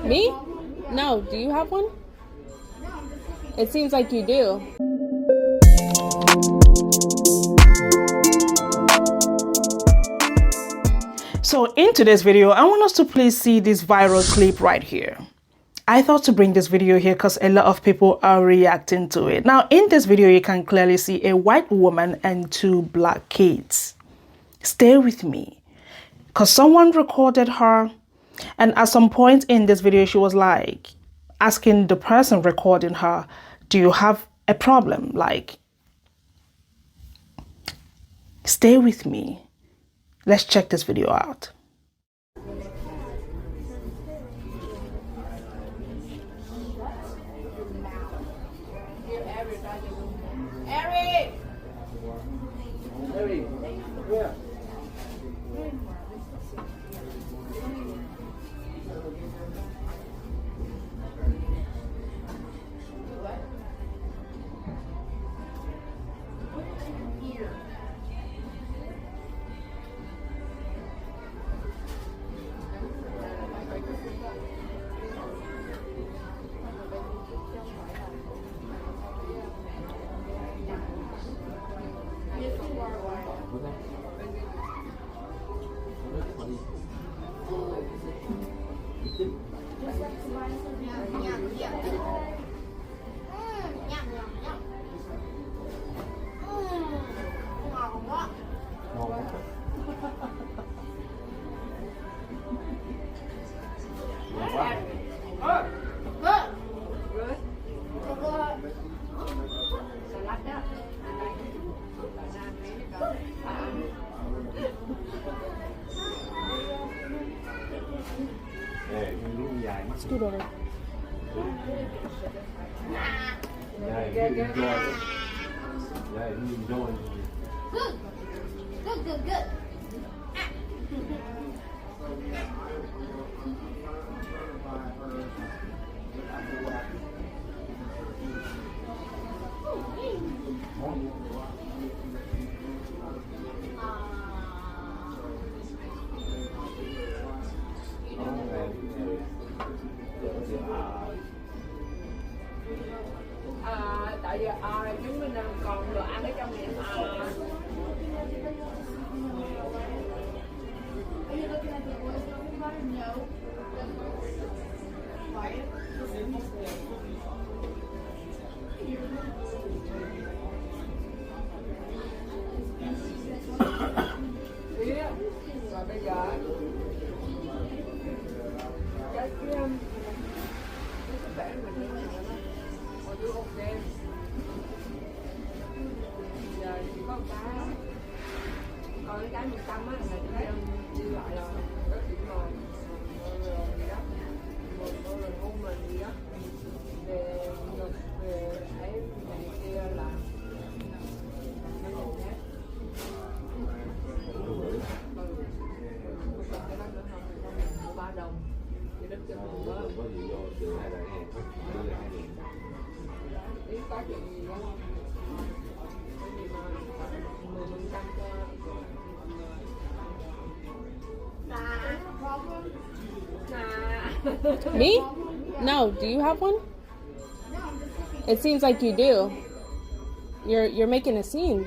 Me? No. Do you have one? It seems like you do. So in today's video, I want us to please see this viral clip right here. I thought to bring this video here because a lot of people are reacting to it. Now, in this video, you can clearly see a white woman and two black kids. Stay with me, because someone recorded her, and at some point in this video, she was like asking the person recording her, do you have a problem? Like, stay with me. Let's check this video out. Scoot over. Good. Tại vì là chúng mình còn đồ ăn ở trong miệng rồi bây giờ cái sức khỏe mình như thế nào đó mọi thứ ok. Giờ chỉ có cái còn cái mình tâm á là chúng em đi lại là rất điểm rồi gì đó rồi hôn mình gì đó về ngực về ấy này kia là Me? No. Do you have one? It seems like you do. You're making a scene.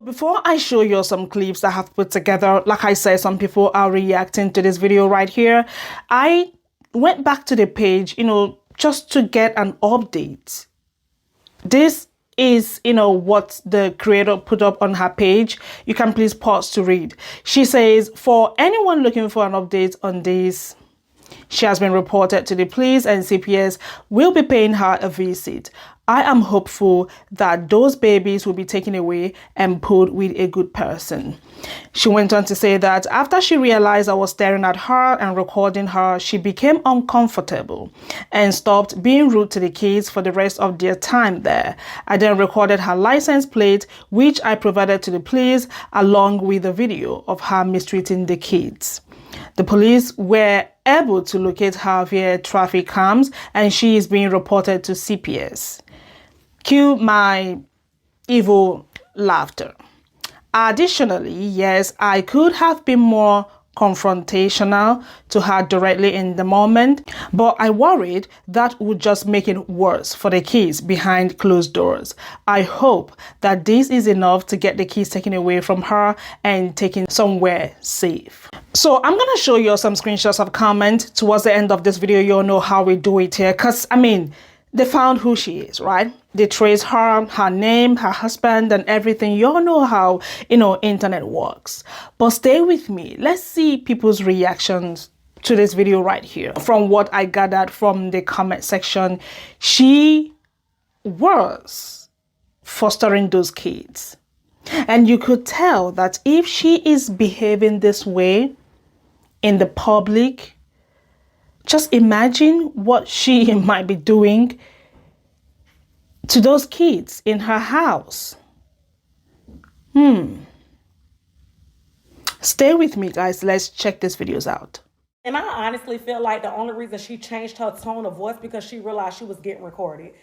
Before I show you some clips I have put together, like I said, some people are reacting to this video right here. I went back to the page, just to get an update. This is, what the creator put up on her page. You can please pause to read. She says, for anyone looking for an update on this, she has been reported to the police and CPS will be paying her a visit. I am hopeful that those babies will be taken away and put with a good person. She went on to say that after she realized I was staring at her and recording her, she became uncomfortable and stopped being rude to the kids for the rest of their time there. I then recorded her license plate, which I provided to the police along with a video of her mistreating the kids. The police were able to locate her via traffic cams and she is being reported to CPS. Cue my evil laughter. Additionally, yes, I could have been more confrontational to her directly in the moment, but I worried that would just make it worse for the kids behind closed doors. I hope that this is enough to get the kids taken away from her and taken somewhere safe. So I'm gonna show you some screenshots of comments towards the end of this video. You'll know how we do it here, because I mean, they found who she is, right? They traced her name, her husband, and everything. You all know how, internet works. But stay with me. Let's see people's reactions to this video right here. From what I gathered from the comment section, she was fostering those kids. And you could tell that if she is behaving this way in the public, just imagine what she might be doing to those kids in her house. Stay with me, guys. Let's check these videos out. And I honestly feel like the only reason she changed her tone of voice because she realized she was getting recorded.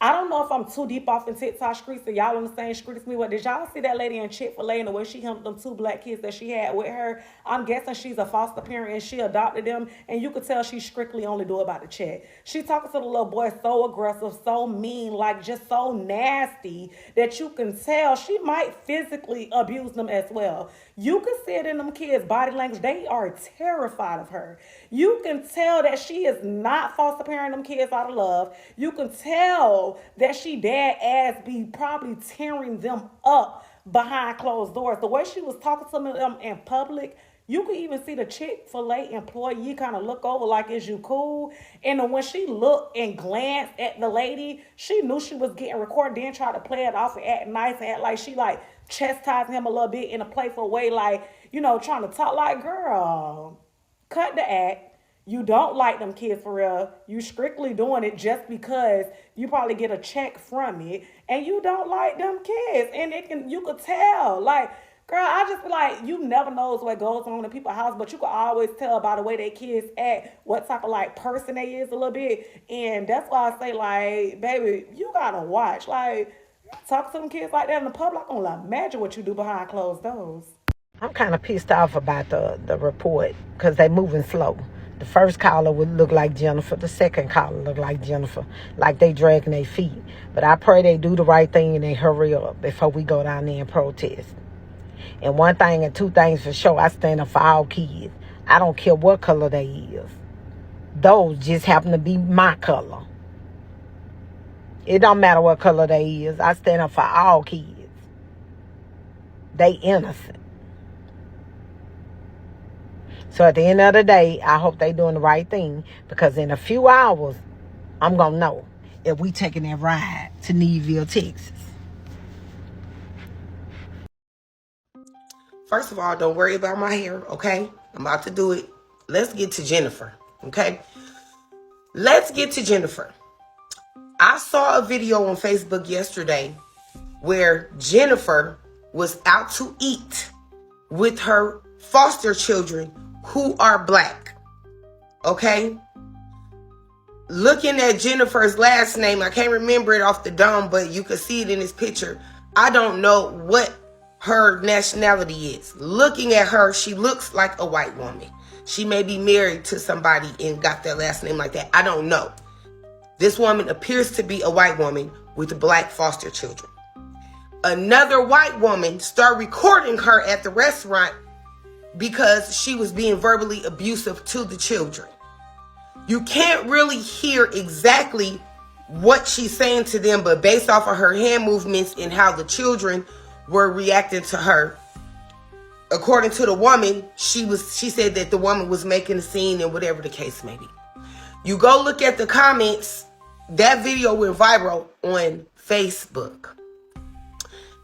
I don't know if I'm too deep off in TikTok streets and y'all on the same streets as me, but did y'all see that lady in Chick-fil-A and the way she handled them 2 black kids that she had with her? I'm guessing she's a foster parent and she adopted them, and you could tell she strictly only do about the check. She talking to the little boy so aggressive, so mean, like just so nasty that you can tell she might physically abuse them as well. You can see it in them kids' body language. They are terrified of her. You can tell that she is not foster parenting them kids out of love. You can tell that she dead ass be probably tearing them up behind closed doors. The way she was talking to them in public, you could even see the Chick-fil-A employee kind of look over like, is you cool? And then when she looked and glanced at the lady, she knew she was getting recorded, then tried to play it off and act nice and act like she like chastising him a little bit in a playful way, like, trying to talk like, girl, cut the act. You don't like them kids for real. You strictly doing it just because you probably get a check from it, and you don't like them kids. And you could tell, like, girl, I just feel like you never knows what goes on in people's house, but you can always tell by the way their kids act what type of like person they is a little bit. And that's why I say, like, baby, you gotta watch. Like, talk to them kids like that in the public, I can imagine what you do behind closed doors. I'm kind of pissed off about the report because they moving slow. The first caller would look like Jennifer. The second caller look like Jennifer. Like they dragging their feet. But I pray they do the right thing and they hurry up before we go down there and protest. And one thing and two things for sure, I stand up for all kids. I don't care what color they is. Those just happen to be my color. It don't matter what color they is. I stand up for all kids. They innocent. So at the end of the day, I hope they doing the right thing, because in a few hours, I'm going to know if we taking that ride to Cindysvilla, Texas. First of all, don't worry about my hair, okay? I'm about to do it. Let's get to Jennifer, okay? Let's get to Jennifer. I saw a video on Facebook yesterday where Jennifer was out to eat with her foster children who are black, okay? Looking at Jennifer's last name, I can't remember it off the dome, but you can see it in this picture. I don't know what her nationality is. Looking at her, she looks like a white woman. She may be married to somebody and got their last name like that. I don't know. This woman appears to be a white woman with black foster children. Another white woman started recording her at the restaurant because she was being verbally abusive to the children. You can't really hear exactly what she's saying to them, but based off of her hand movements and how the children were reacting to her, according to the woman, she said that the woman was making a scene and whatever the case may be. You go look at the comments that video went viral on Facebook.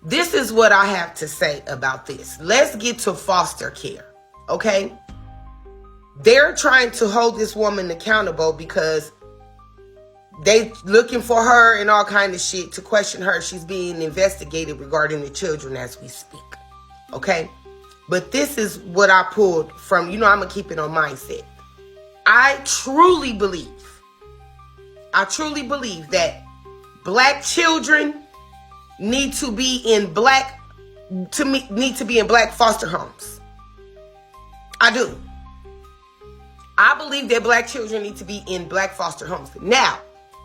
This is what I have to say about this. Let's get to foster care, okay? They're trying to hold this woman accountable because they looking for her and all kind of shit to question her. She's being investigated regarding the children as we speak, okay? But this is what I pulled from, I'm going to keep it on mindset. I truly believe that black children need to be in black foster homes. I do. I believe that black children need to be in black foster homes. Now,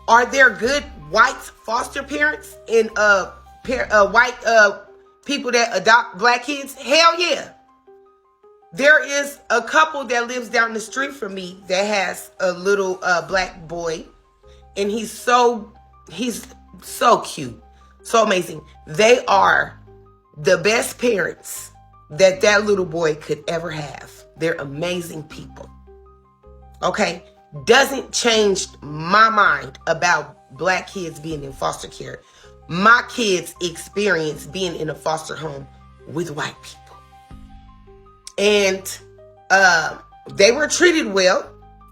are there good white foster parents and white people that adopt black kids? Hell yeah. There is a couple that lives down the street from me that has a little black boy, and he's so cute. So amazing. They are the best parents that little boy could ever have. They're amazing people. Okay? Doesn't change my mind about black kids being in foster care. My kids experience being in a foster home with white people. And they were treated well.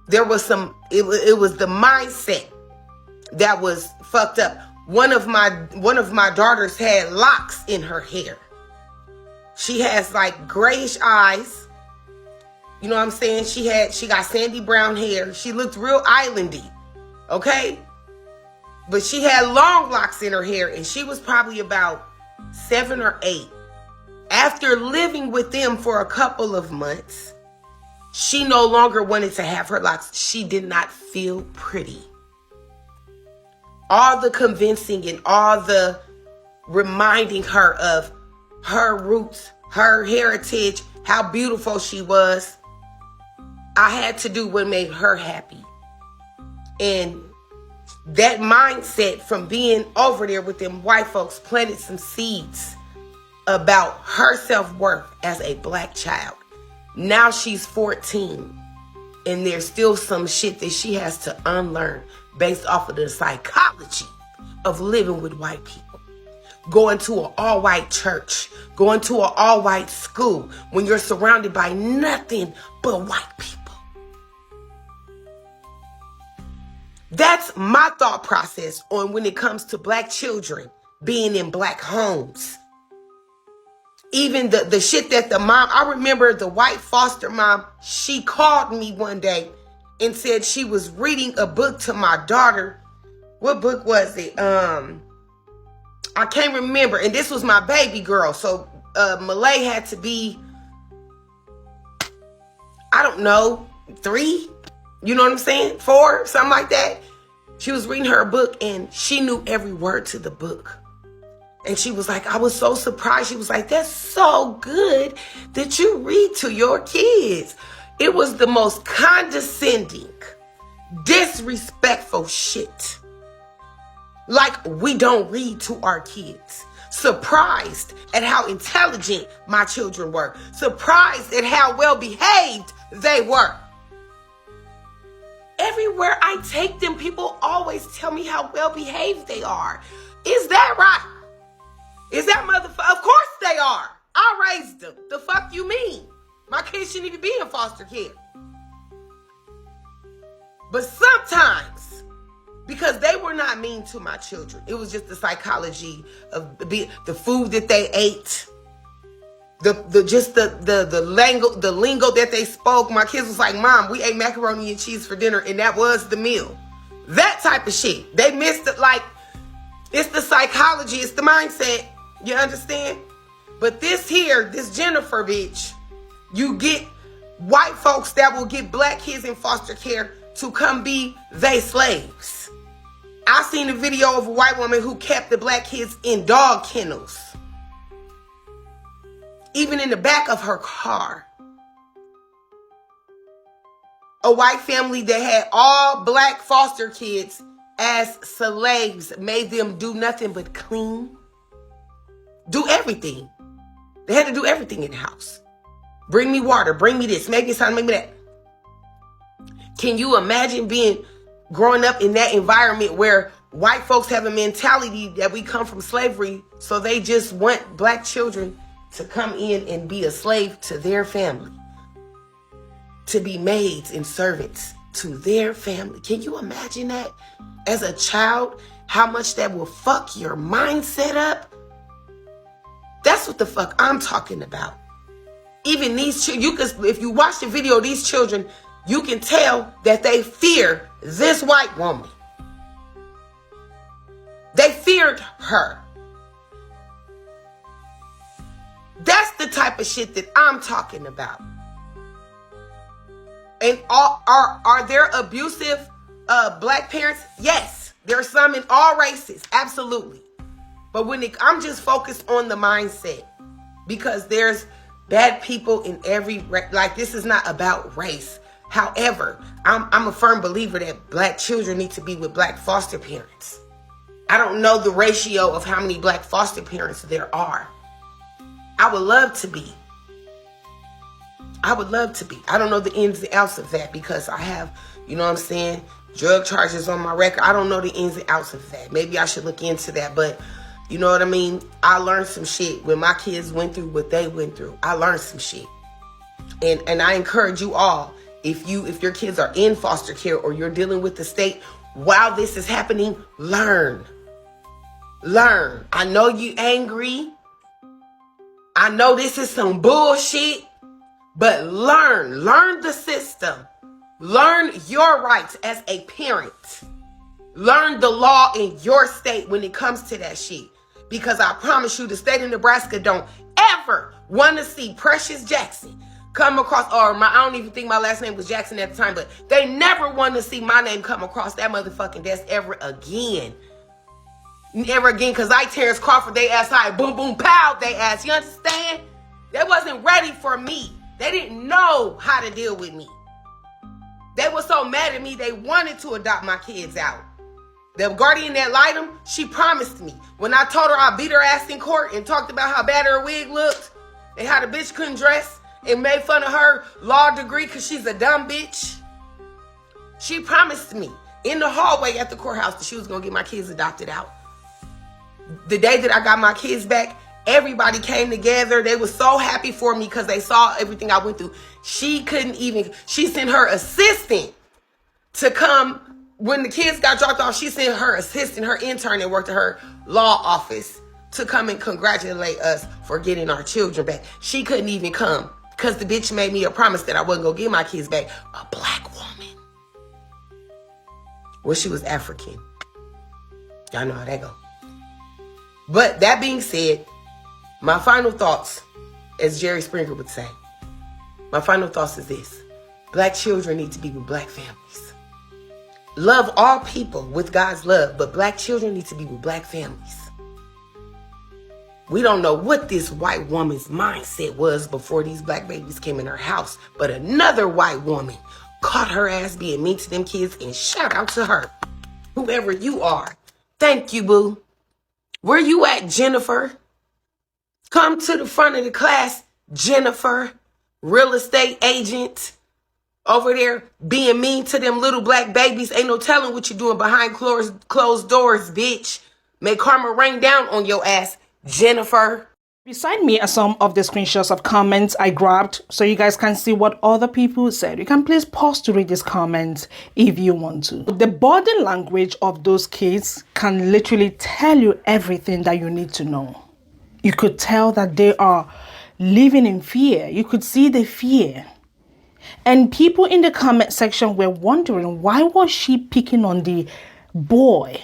There was it was the mindset that was fucked up. One of my daughters had locks in her hair. She has like grayish eyes. You know what I'm saying? She got sandy brown hair. She looked real islandy. Okay? But she had long locks in her hair, and she was probably about 7 or 8. After living with them for a couple of months, she no longer wanted to have her locks. She did not feel pretty. All the convincing and all the reminding her of her roots, her heritage, how beautiful she was, I had to do what made her happy. And that mindset from being over there with them white folks planted some seeds about her self-worth as a black child. Now she's 14, and there's still some shit that she has to unlearn based off of the psychology of living with white people. Going to an all-white church, going to an all-white school when you're surrounded by nothing but white people. That's my thought process on when it comes to black children being in black homes. Even the shit that the mom, I remember the white foster mom, she called me one day and said she was reading a book to my daughter. What book was it? I can't remember. And this was my baby girl. So Malay had to be, I don't know, 3? You know what I'm saying? 4, something like that. She was reading her book and she knew every word to the book. And she was like, I was so surprised. She was like, that's so good that you read to your kids. It was the most condescending, disrespectful shit. Like we don't read to our kids. Surprised at how intelligent my children were. Surprised at how well behaved they were. Everywhere I take them, people always tell me how well behaved they are. Is that right? Is that motherfucker? Of course they are. I raised them. The fuck you mean? My kids shouldn't even be in foster care. But sometimes, because they were not mean to my children, it was just the psychology of the food that they ate, the lingo that they spoke. My kids was like, Mom, we ate macaroni and cheese for dinner, and that was the meal. That type of shit. They missed it. Like, it's the psychology, it's the mindset. You understand? But this Jennifer bitch, you get white folks that will get black kids in foster care to come be they slaves. I seen a video of a white woman who kept the black kids in dog kennels. Even in the back of her car. A white family that had all black foster kids as slaves, made them do nothing but clean. Do everything. They had to do everything in the house. Bring me water, bring me this, make me something, make me that. Can you imagine being growing up in that environment where white folks have a mentality that we come from slavery, so they just want black children to come in and be a slave to their family, to be maids and servants to their family. Can you imagine that as a child, how much that will fuck your mindset up? That's what the fuck I'm talking about. Even these children, if you watch the video, these children, you can tell that they fear this white woman. They feared her. That's the type of shit that I'm talking about. And are there abusive black parents? Yes, there are some in all races, absolutely. But I'm just focused on the mindset, because there's bad people in every like, this is not about race. However, I'm a firm believer that black children need to be with black foster parents. I don't know the ratio of how many black foster parents there are. I would love to be. I don't know the ins and outs of that, because I have, you know what I'm saying, drug charges on my record. I don't know the ins and outs of that. Maybe I should look into that. But you know what I mean? I learned some shit when my kids went through what they went through. I learned some shit. And I encourage you all, if your kids are in foster care or you're dealing with the state while this is happening, learn. I know you angry. I know this is some bullshit, but learn the system. Learn your rights as a parent. Learn the law in your state when it comes to that shit. Because I promise you, the state of Nebraska don't ever want to see Precious Jackson come across, or I don't even think my last name was Jackson at the time, but they never want to see my name come across that motherfucking desk ever again. Because I Terrence Crawford, they ass high, boom, boom, pow, they ass. You understand? They wasn't ready for me. They didn't know how to deal with me. They were so mad at me, they wanted to adopt my kids out. The guardian that lied them, she promised me. When I told her I beat her ass in court and talked about how bad her wig looked and how the bitch couldn't dress and made fun of her law degree because she's a dumb bitch, she promised me in the hallway at the courthouse that she was going to get my kids adopted out. The day that I got my kids back, everybody came together. They were so happy for me because they saw everything I went through. She sent her assistant to come. When the kids got dropped off, she sent her assistant, her intern that worked at her law office, to come and congratulate us for getting our children back. She couldn't even come because the bitch made me a promise that I wasn't going to get my kids back. A black woman. Well, she was African. Y'all know how that go. But that being said, my final thoughts, as Jerry Springer would say, my final thoughts is this. Black children need to be with black families. Love all people with God's love, but black children need to be with black families. We don't know what this white woman's mindset was before these black babies came in her house, but another white woman caught her ass being mean to them kids, and shout out to her. Whoever you are, thank you, boo. Where you at, Jennifer? Come to the front of the class, Jennifer, real estate agent, over there being mean to them little black babies. Ain't no telling what you're doing behind closed doors, bitch. May karma rain down on your ass, Jennifer. Beside me are some of the screenshots of comments I grabbed so you guys can see what other people said. You can please pause to read these comments if you want to. The body language of those kids can literally tell you everything that you need to know. You could tell that they are living in fear. You could see the fear. And people in the comment section were wondering, why was she picking on the boy?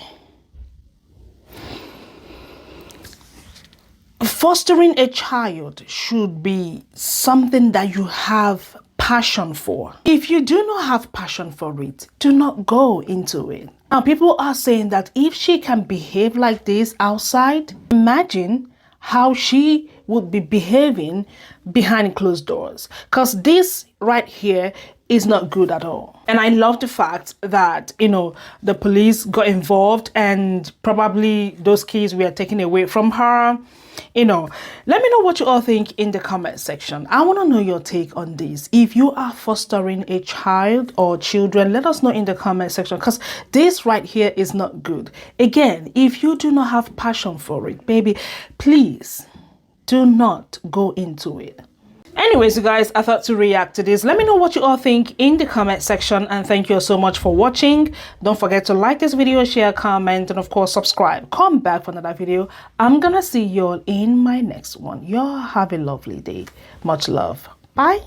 Fostering a child should be something that you have passion for. If you do not have passion for it, do not go into it. Now, people are saying that if she can behave like this outside, imagine how she would be behaving behind closed doors. Because this right here is not good at all. And I love the fact that, you know, the police got involved and probably those keys were taken away from her. You know, let me know what you all think in the comment section. I want to know your take on this. If you are fostering a child or children, let us know in the comment section, because this right here is not good. Again, if you do not have passion for it, baby, please do not go into it. Anyways, you guys, I thought to react to this. Let me know what you all think in the comment section, and thank you so much for watching. Don't forget to like this video, share, comment, and of course subscribe. Come back for another video. I'm gonna see you all in my next one. Y'all have a lovely day. Much love. Bye.